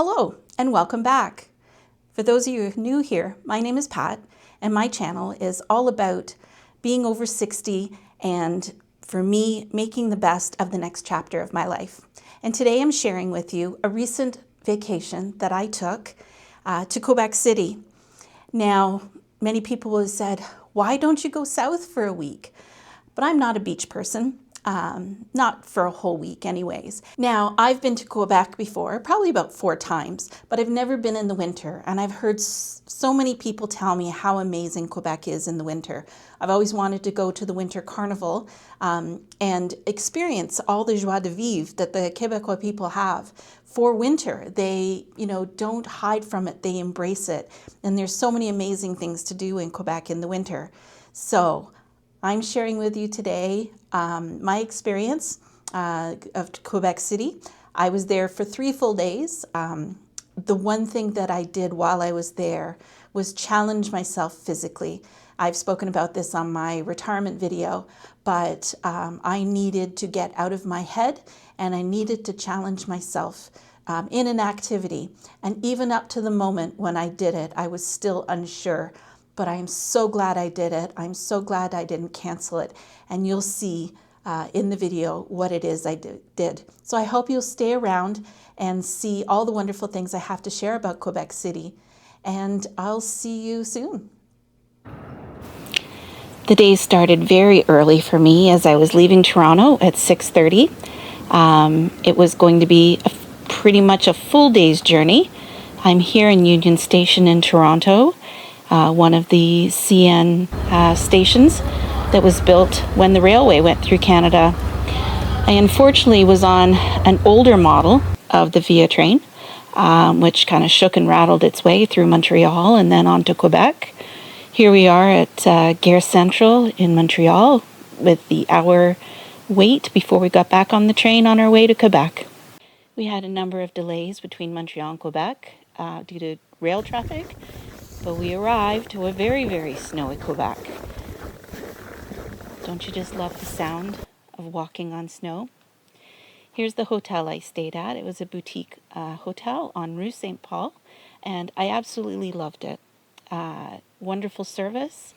Hello and welcome back. For those of you new here, my name is Pat and my channel is all about being over 60 and for me making the best of the next chapter of my life. And today I'm sharing with you a recent vacation that I took to Quebec City. Now, many people have said, why don't you go south for a week? But I'm not a beach person. Not for a whole week anyways. Now, I've been to Quebec before, probably about 4 times, but I've never been in the winter. And I've heard so many people tell me how amazing Quebec is in the winter. I've always wanted to go to the winter carnival and experience all the joie de vivre that the Quebecois people have for winter. They, don't hide from it. They embrace it. And there's so many amazing things to do in Quebec in the winter. So I'm sharing with you today my experience of Quebec City. I was there for 3 full days. The one thing that I did while I was there was challenge myself physically. I've spoken about this on my retirement video, but I needed to get out of my head and I needed to challenge myself in an activity. And even up to the moment when I did it, I was still unsure. But I'm so glad I did it. I'm so glad I didn't cancel it. And you'll see in the video what it is I did. So I hope you'll stay around and see all the wonderful things I have to share about Quebec City. And I'll see you soon. The day started very early for me as I was leaving Toronto at 6:30. It was going to be pretty much a full day's journey. I'm here in Union Station in Toronto. One of the CN stations that was built when the railway went through Canada. I unfortunately was on an older model of the Via train, which kind of shook and rattled its way through Montreal and then on to Quebec. Here we are at Gare Central in Montreal with the hour wait before we got back on the train on our way to Quebec. We had a number of delays between Montreal and Quebec due to rail traffic. But we arrived to a very, very snowy Quebec. Don't you just love the sound of walking on snow? Here's the hotel I stayed at. It was a boutique hotel on Rue St. Paul, and I absolutely loved it. Wonderful service.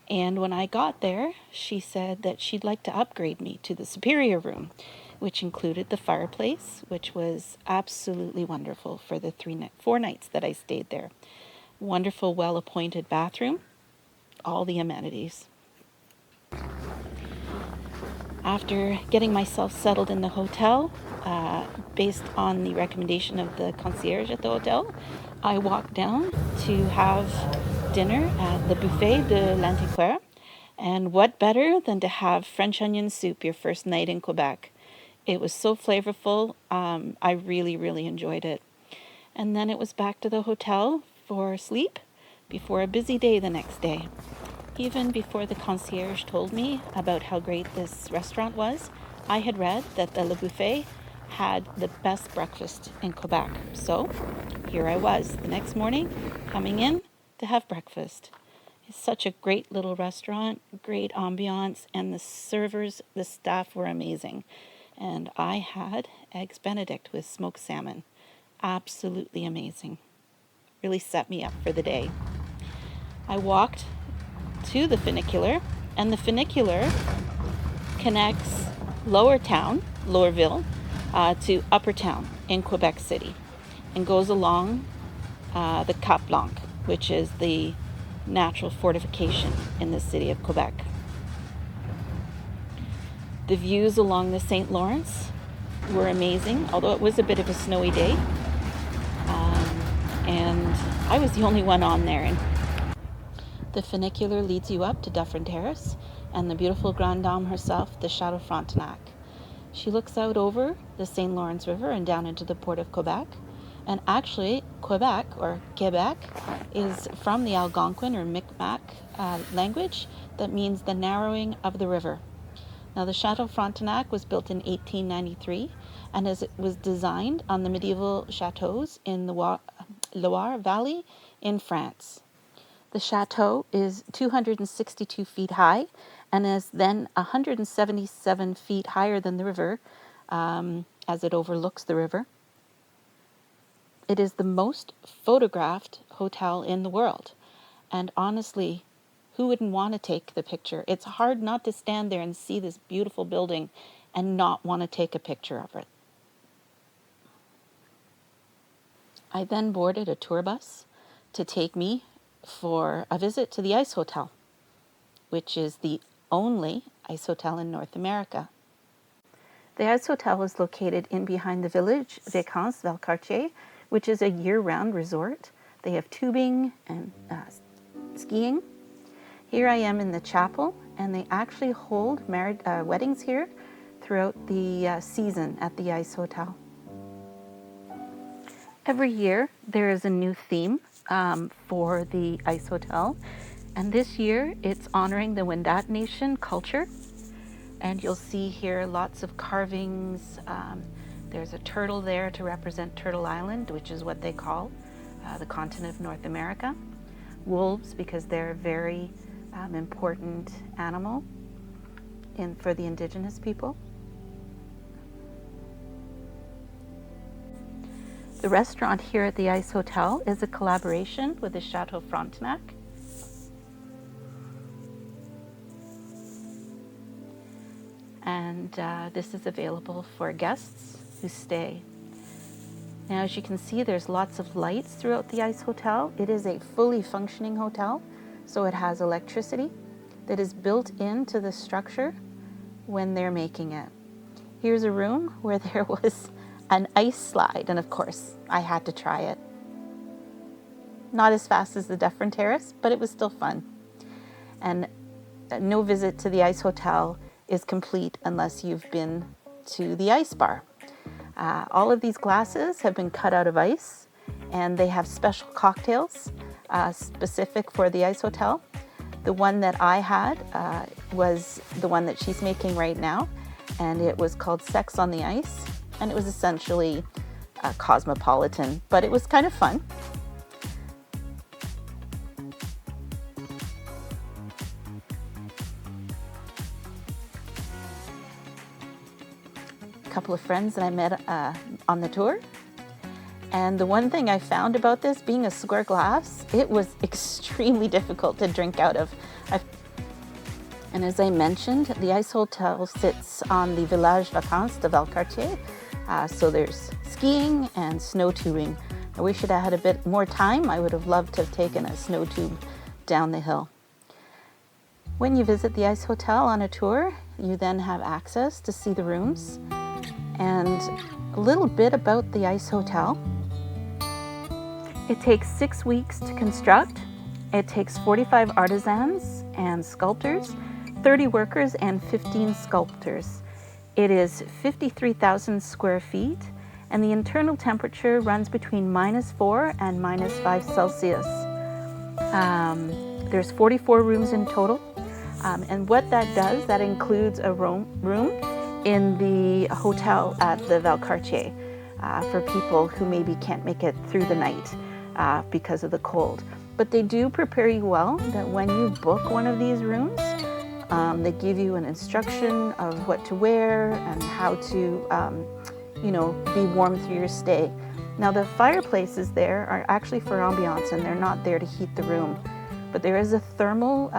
And when I got there, she said that she'd like to upgrade me to the superior room, which included the fireplace, which was absolutely wonderful for the 4 nights that I stayed there. Wonderful, well-appointed bathroom, all the amenities. After getting myself settled in the hotel, based on the recommendation of the concierge at the hotel, I walked down to have dinner at the Buffet de l'Antiquaire. And what better than to have French onion soup your first night in Quebec? It was so flavorful. I really, really enjoyed it. And then it was back to the hotel for sleep before a busy day the next day. Even before the concierge told me about how great this restaurant was, I had read that the Le Buffet had the best breakfast in Quebec. So here I was the next morning coming in to have breakfast. It's such a great little restaurant, great ambiance, and the servers, the staff were amazing. And I had eggs Benedict with smoked salmon. Absolutely amazing. Really set me up for the day. I walked to the Funicular, and the Funicular connects Lower Town, Lowerville, to Upper Town in Quebec City, and goes along the Cap Blanc, which is the natural fortification in the city of Quebec. The views along the St. Lawrence were amazing, although it was a bit of a snowy day. And I was the only one on there. And the funicular leads you up to Dufferin Terrace and the beautiful Grande Dame herself, the Chateau Frontenac. She looks out over the St. Lawrence River and down into the port of Quebec. And actually, Quebec, or Quebec, is from the Algonquin or Micmac language that means the narrowing of the river. Now, the Chateau Frontenac was built in 1893, and as it was designed on the medieval chateaus in the Loire Valley in France. The chateau is 262 feet high and is then 177 feet higher than the river as it overlooks the river. It is the most photographed hotel in the world. And honestly, who wouldn't want to take the picture? It's hard not to stand there and see this beautiful building and not want to take a picture of it. I then boarded a tour bus to take me for a visit to the Ice Hotel, which is the only ice hotel in North America. The Ice Hotel is located in behind the village Vacances Valcartier, which is a year-round resort. They have tubing and skiing. Here I am in the chapel, and they actually hold weddings here throughout the season at the Ice Hotel. Every year there is a new theme for the Ice Hotel, and this year it's honoring the Wendat Nation culture. And you'll see here lots of carvings. There's a turtle there to represent Turtle Island, which is what they call the continent of North America. Wolves, because they're a very important animal for the indigenous people. The restaurant here at the Ice Hotel is a collaboration with the Chateau Frontenac. And this is available for guests who stay. Now, as you can see, there's lots of lights throughout the Ice Hotel. It is a fully functioning hotel, so it has electricity that is built into the structure when they're making it. Here's a room where there was an ice slide, and of course, I had to try it. Not as fast as the Dufferin Terrace, but it was still fun. And no visit to the Ice Hotel is complete unless you've been to the ice bar. All of these glasses have been cut out of ice, and they have special cocktails specific for the Ice Hotel. The one that I had was the one that she's making right now, and it was called Sex on the Ice, and it was essentially cosmopolitan, but it was kind of fun. A couple of friends that I met on the tour. And the one thing I found about this, being a square glass, it was extremely difficult to drink out of. And as I mentioned, the Ice Hotel sits on the Village Vacances de Valcartier. So there's skiing and snow tubing. I wish it had a bit more time. I would have loved to have taken a snow tube down the hill. When you visit the Ice Hotel on a tour, you then have access to see the rooms. And a little bit about the Ice Hotel. It takes 6 weeks to construct. It takes 45 artisans and sculptors, 30 workers and 15 sculptors. It is 53,000 square feet, and the internal temperature runs between -4 and -5 Celsius. There's 44 rooms in total, and what that does, that includes a room in the hotel at the Valcartier for people who maybe can't make it through the night because of the cold. But they do prepare you well that when you book one of these rooms, they give you an instruction of what to wear and how to, be warm through your stay. Now, the fireplaces there are actually for ambiance, and they're not there to heat the room. But there is a thermal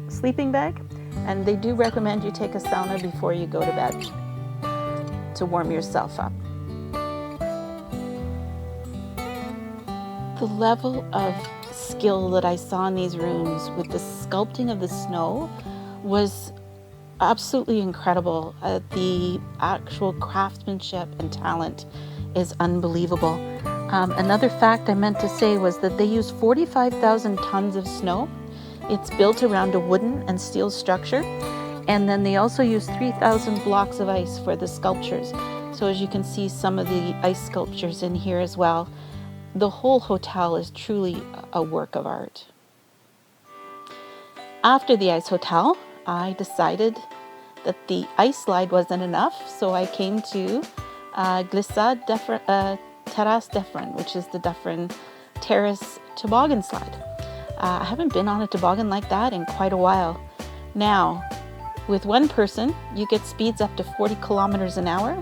sleeping bag, and they do recommend you take a sauna before you go to bed to warm yourself up. The level of skill that I saw in these rooms with the sculpting of the snow was absolutely incredible. The actual craftsmanship and talent is unbelievable. Another fact I meant to say was that they use 45,000 tons of snow. It's built around a wooden and steel structure, and then they also use 3,000 blocks of ice for the sculptures. So as you can see, some of the ice sculptures in here as well. The whole hotel is truly a work of art. After the Ice Hotel, I decided that the ice slide wasn't enough, so I came to Terrace Dufferin, which is the Dufferin Terrace toboggan slide. I haven't been on a toboggan like that in quite a while. Now, with one person, you get speeds up to 40 kilometers an hour,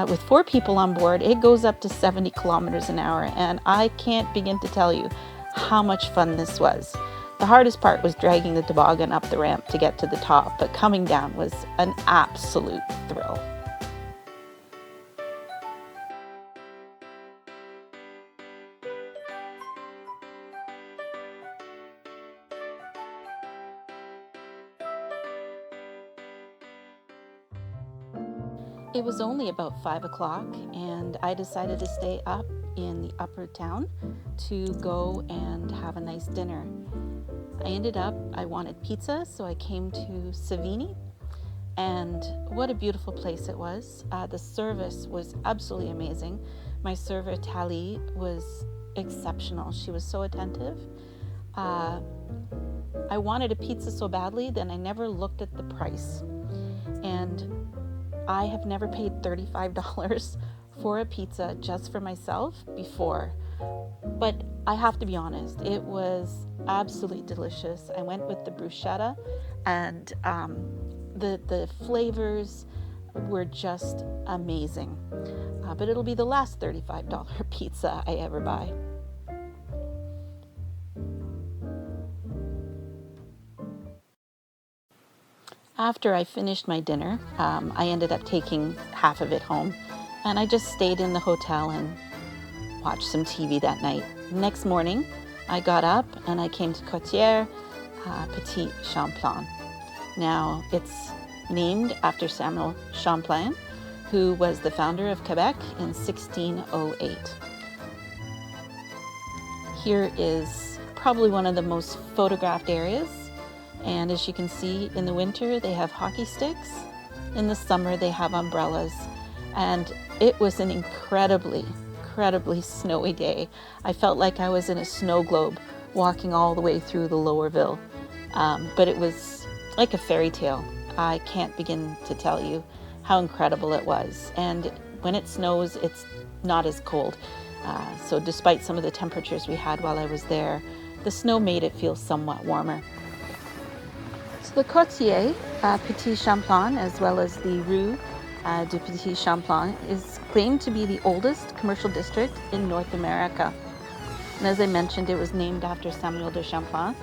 With 4 people on board, it goes up to 70 kilometers an hour, and I can't begin to tell you how much fun this was. The hardest part was dragging the toboggan up the ramp to get to the top, but coming down was an absolute thrill. It was only about 5 o'clock, and I decided to stay up in the upper town to go and have a nice dinner. I wanted pizza, so I came to Savini, and what a beautiful place it was. The service was absolutely amazing. My server, Tali, was exceptional. She was so attentive. I wanted a pizza so badly, then I never looked at the price. And I have never paid $35 for a pizza just for myself before, but I have to be honest, it was absolutely delicious. I went with the bruschetta, and the flavors were just amazing, but it'll be the last $35 pizza I ever buy. After I finished my dinner, I ended up taking half of it home, and I just stayed in the hotel and watched some TV that night. Next morning, I got up and I came to Côtière, Petit Champlain. Now, it's named after Samuel Champlain, who was the founder of Quebec in 1608. Here is probably one of the most photographed areas. And as you can see, in the winter, they have hockey sticks. In the summer, they have umbrellas. And it was an incredibly snowy day. I felt like I was in a snow globe walking all the way through the lower ville. But it was like a fairy tale. I can't begin to tell you how incredible it was. And when it snows, it's not as cold. So despite some of the temperatures we had while I was there, the snow made it feel somewhat warmer. So the Quartier, Petit Champlain, as well as the Rue du Petit Champlain, is claimed to be the oldest commercial district in North America. And as I mentioned, it was named after Samuel de Champlain,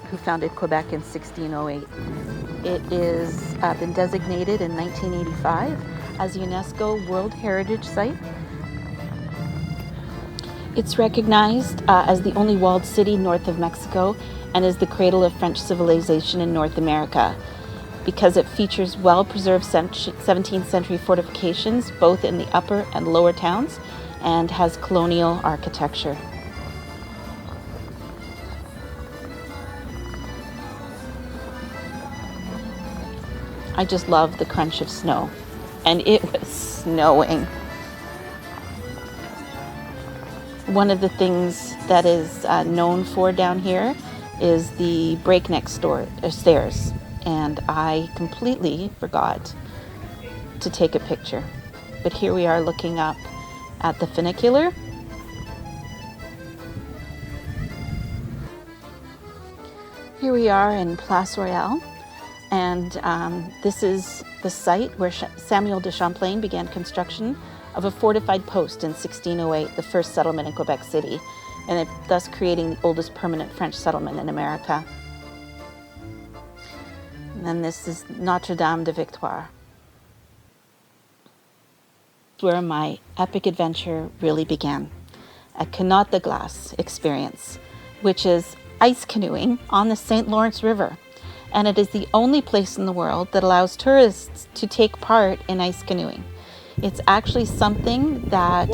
who founded Quebec in 1608. It is been designated in 1985 as a UNESCO World Heritage Site. It's recognized as the only walled city north of Mexico and is the cradle of French civilization in North America because it features well-preserved 17th century fortifications both in the upper and lower towns and has colonial architecture. I just love the crunch of snow, and it was snowing. One of the things that is known for down here is the breakneck stairs, and I completely forgot to take a picture. But here we are looking up at the Funicular. Here we are in Place Royale, and this is the site where Samuel de Champlain began construction of a fortified post in 1608, the first settlement in Quebec City, and thus creating the oldest permanent French settlement in America. And then this is Notre Dame de Victoire, where my epic adventure really began. A Hotel de Glace experience, which is ice canoeing on the St. Lawrence River. And it is the only place in the world that allows tourists to take part in ice canoeing. It's actually something that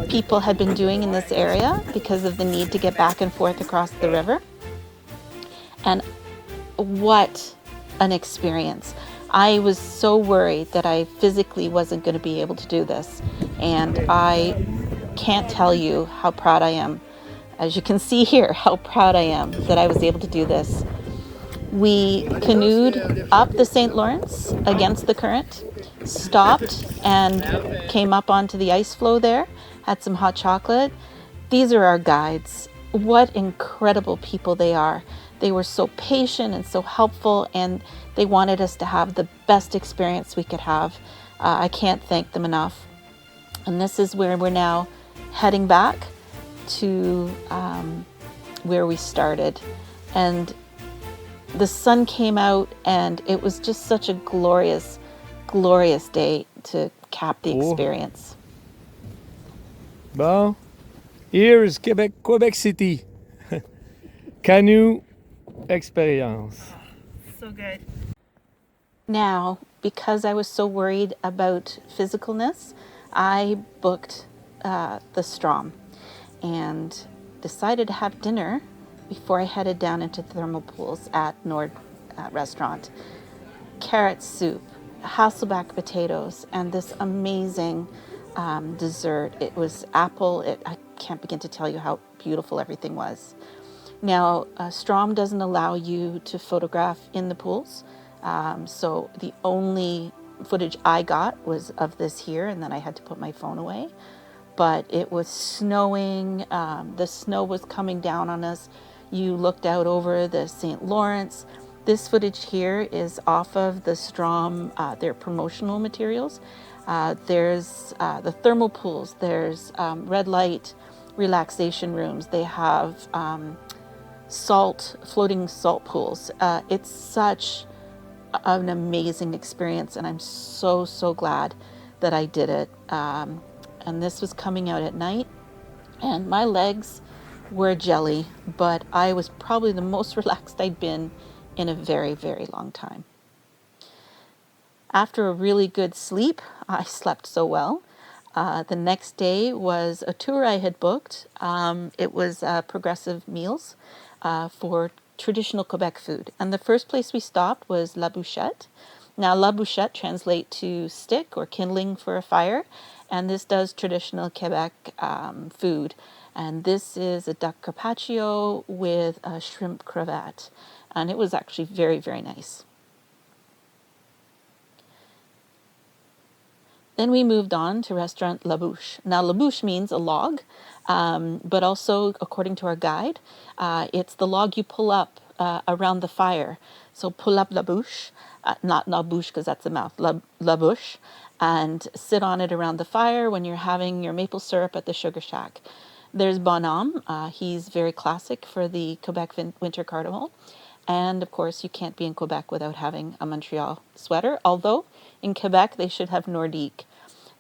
people had been doing in this area because of the need to get back and forth across the river. And what an experience. I was so worried that I physically wasn't going to be able to do this. And I can't tell you how proud I am. As you can see here, how proud I am that I was able to do this. We canoed up the St. Lawrence against the current, stopped and came up onto the ice floe there, had some hot chocolate. These are our guides. What incredible people they are. They were so patient and so helpful, and they wanted us to have the best experience we could have. I can't thank them enough. And this is where we're now heading back to where we started. And the sun came out and it was just such a glorious, glorious day to cap the experience. Bon, here is Quebec City. Canoe experience. So good. Now, because I was so worried about physicalness, I booked the Strome and decided to have dinner before I headed down into the thermal pools at Nordique restaurant. Carrot soup, Hasselback potatoes, and this amazing dessert. It was apple. I can't begin to tell you how beautiful everything was. Now, Strome doesn't allow you to photograph in the pools, so the only footage I got was of this here, and then I had to put my phone away. But it was snowing, the snow was coming down on us. You looked out over the St. Lawrence. This footage here is off of the Strome, their promotional materials. There's the thermal pools, there's red light relaxation rooms. They have floating salt pools. It's such an amazing experience, and I'm so, so glad that I did it. And this was coming out at night, and my legs were jelly, but I was probably the most relaxed I'd been in a very, very long time. After a really good sleep, I slept so well. The next day was a tour I had booked. It was progressive meals for traditional Quebec food. And the first place we stopped was La Buchette. Now, La Buchette translates to stick or kindling for a fire. And this does traditional Quebec food. And this is a duck carpaccio with a shrimp cravate. And it was actually very, very nice. Then we moved on to restaurant La Buche. Now, La Buche means a log, but also, according to our guide, it's the log you pull up around the fire. So pull up La Buche, not La Bouche because that's the mouth, La Buche, and sit on it around the fire when you're having your maple syrup at the Sugar Shack. There's Bonhomme. He's very classic for the Quebec Winter Carnival. And of course, you can't be in Quebec without having a Montreal sweater, although in Quebec they should have Nordique.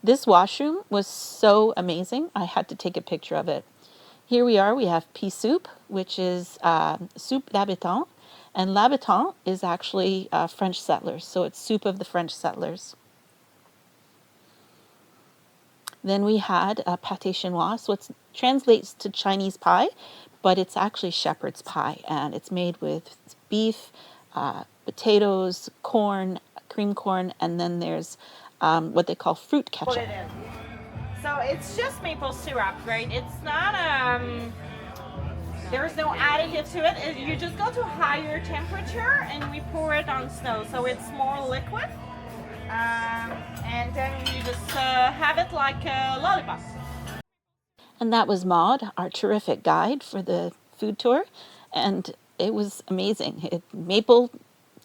This washroom was so amazing, I had to take a picture of it. Here we are, we have pea soup, which is soup d'habitant, and l'habitant is actually French settlers, so it's soup of the French settlers. Then we had pâté chinois, so it translates to Chinese pie, but it's actually shepherd's pie, and it's made with beef, potatoes, corn, cream corn, and then there's what they call fruit ketchup. So it's just maple syrup, right? It's not there's no additive to it. You just go to higher temperature and we pour it on snow, so it's more liquid. And then you just have it like a lollipop. And that was Maud, our terrific guide for the food tour, and it was amazing. Maple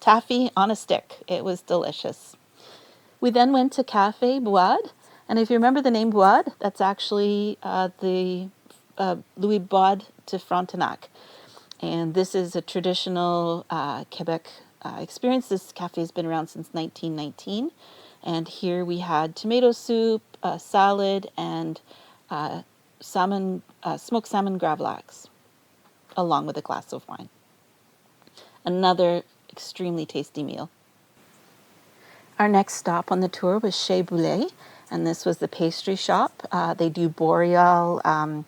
taffy on a stick. It was delicious. We then went to Café Buade, and if you remember the name Buade, that's actually the Louis Buade de Frontenac. And this is a traditional Quebec experience. This cafe has been around since 1919. And here we had tomato soup, salad, and smoked salmon gravlax, along with a glass of wine. Another extremely tasty meal. Our next stop on the tour was Chez Boulay, and this was the pastry shop. They do boreal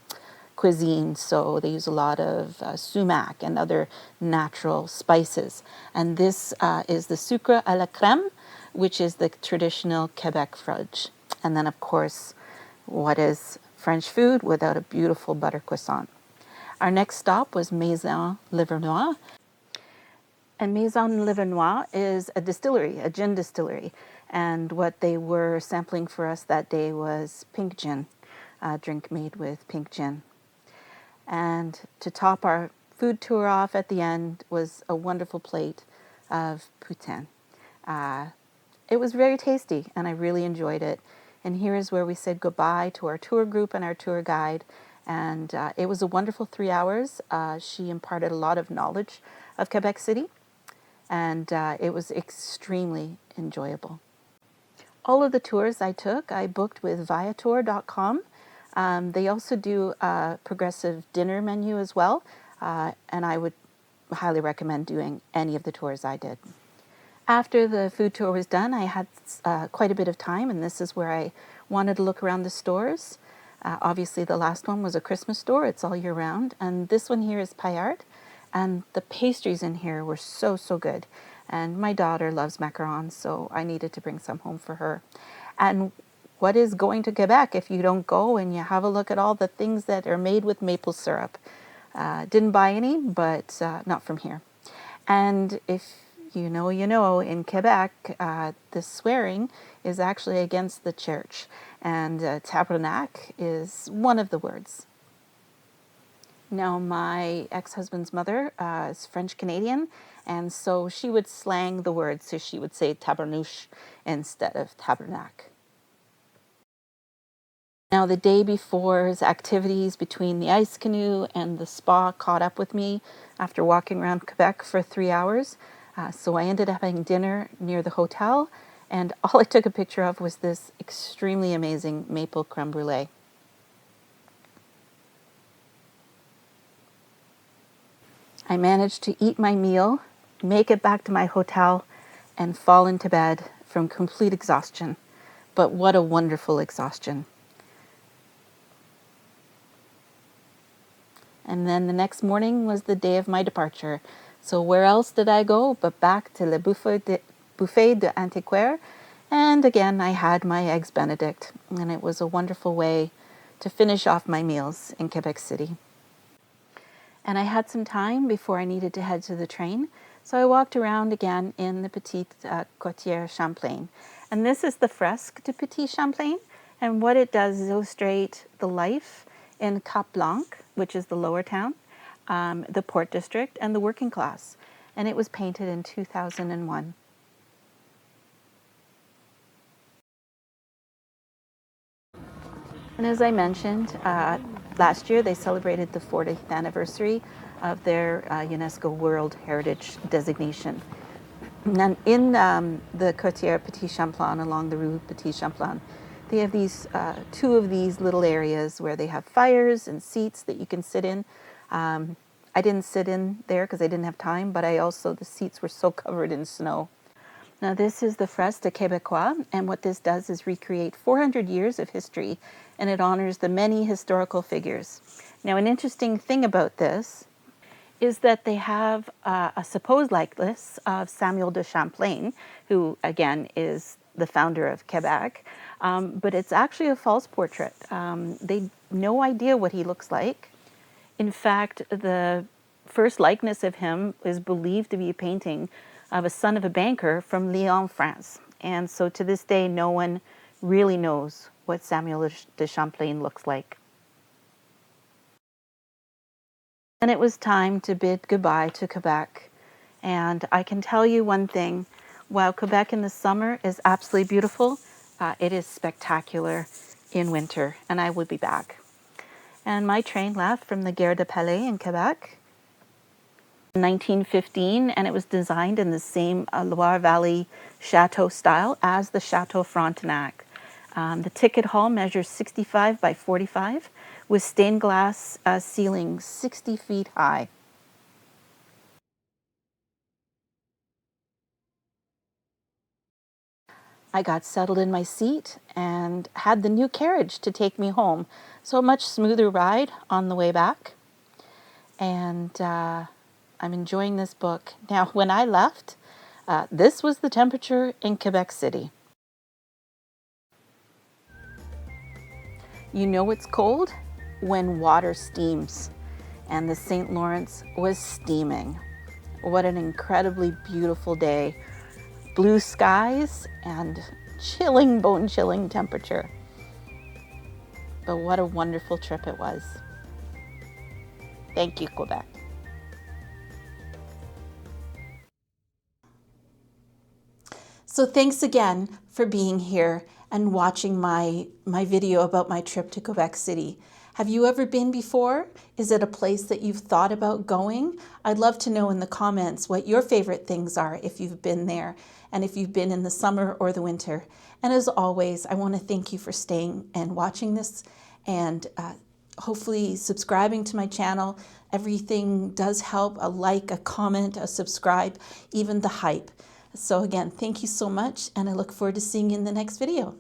cuisine, so they use a lot of sumac and other natural spices. And this is the sucre à la crème, which is the traditional Quebec fudge. And then, of course, what is French food without a beautiful butter croissant? Our next stop was Maison Livernois. And Maison Livernois is a distillery, a gin distillery. And what they were sampling for us that day was pink gin, a drink made with pink gin. And to top our food tour off at the end was a wonderful plate of poutine. it was very tasty and I really enjoyed it. And here is where we said goodbye to our tour group and our tour guide. And it was a wonderful 3 hours. She imparted a lot of knowledge of Quebec City, and it was extremely enjoyable. All of the tours I took, I booked with viator.com. They also do a progressive dinner menu as well, and I would highly recommend doing any of the tours I did. After the food tour was done, I had quite a bit of time, and this is where I wanted to look around the stores. Obviously, the last one was a Christmas store. It's all year round. And this one here is Paillard. And the pastries in here were so, so good. And my daughter loves macarons, so I needed to bring some home for her. And what is going to Quebec if you don't go and you have a look at all the things that are made with maple syrup? Didn't buy any, but not from here. And if you know, in Quebec, the swearing is actually against the church. And tabernacle is one of the words. Now, my ex-husband's mother is French-Canadian, and so she would slang the word, so she would say tabernouche instead of tabernacle. Now, the day before's activities between the ice canoe and the spa caught up with me after walking around Quebec for 3 hours. So I ended up having dinner near the hotel, and all I took a picture of was this extremely amazing maple creme brulee. I managed to eat my meal, make it back to my hotel, and fall into bed from complete exhaustion. But what a wonderful exhaustion. And then the next morning was the day of my departure. So where else did I go but back to Le Buffet de Antiquaire? And again, I had my eggs Benedict, and it was a wonderful way to finish off my meals in Quebec City. And I had some time before I needed to head to the train, so I walked around again in the Petit Champlain. And this is the Fresque de Petit Champlain, and what it does is illustrate the life in Blanc, which is the lower town, the Port District, and the working class. And it was painted in 2001. And as I mentioned, last year they celebrated the 40th anniversary of their UNESCO World Heritage designation. And in the Quartier Petit Champlain, along the Rue Petit Champlain, they have these two of these little areas where they have fires and seats that you can sit in. I didn't sit in there because I didn't have time, but the seats were so covered in snow. Now this is the Fresque de Quebecoise, and what this does is recreate 400 years of history, and it honors the many historical figures. Now an interesting thing about this is that they have a supposed likeness of Samuel de Champlain, who again is the founder of Quebec, but it's actually a false portrait. They have no idea what he looks like. In fact, the first likeness of him is believed to be a painting of a son of a banker from Lyon, France. And so to this day, no one really knows what Samuel de Champlain looks like. And it was time to bid goodbye to Quebec. And I can tell you one thing, while Quebec in the summer is absolutely beautiful, it is spectacular in winter, and I will be back. And my train left from the Gare du Palais in Quebec in 1915, and it was designed in the same Loire Valley Chateau style as the Chateau Frontenac. The ticket hall measures 65 by 45 with stained glass ceiling 60 feet high. I got settled in my seat and had the new carriage to take me home. So a much smoother ride on the way back. And I'm enjoying this book. Now, when I left, this was the temperature in Quebec City. You know it's cold when water steams, and the St. Lawrence was steaming. What an incredibly beautiful day. Blue skies and chilling, bone-chilling temperature. But what a wonderful trip it was. Thank you, Quebec. So thanks again for being here and watching my video about my trip to Quebec City. Have you ever been before? Is it a place that you've thought about going? I'd love to know in the comments what your favorite things are if you've been there, and if you've been in the summer or the winter. And as always, I want to thank you for staying and watching this, and hopefully subscribing to my channel. Everything does help. A like, a comment, a subscribe, even the hype. So again, thank you so much, and I look forward to seeing you in the next video.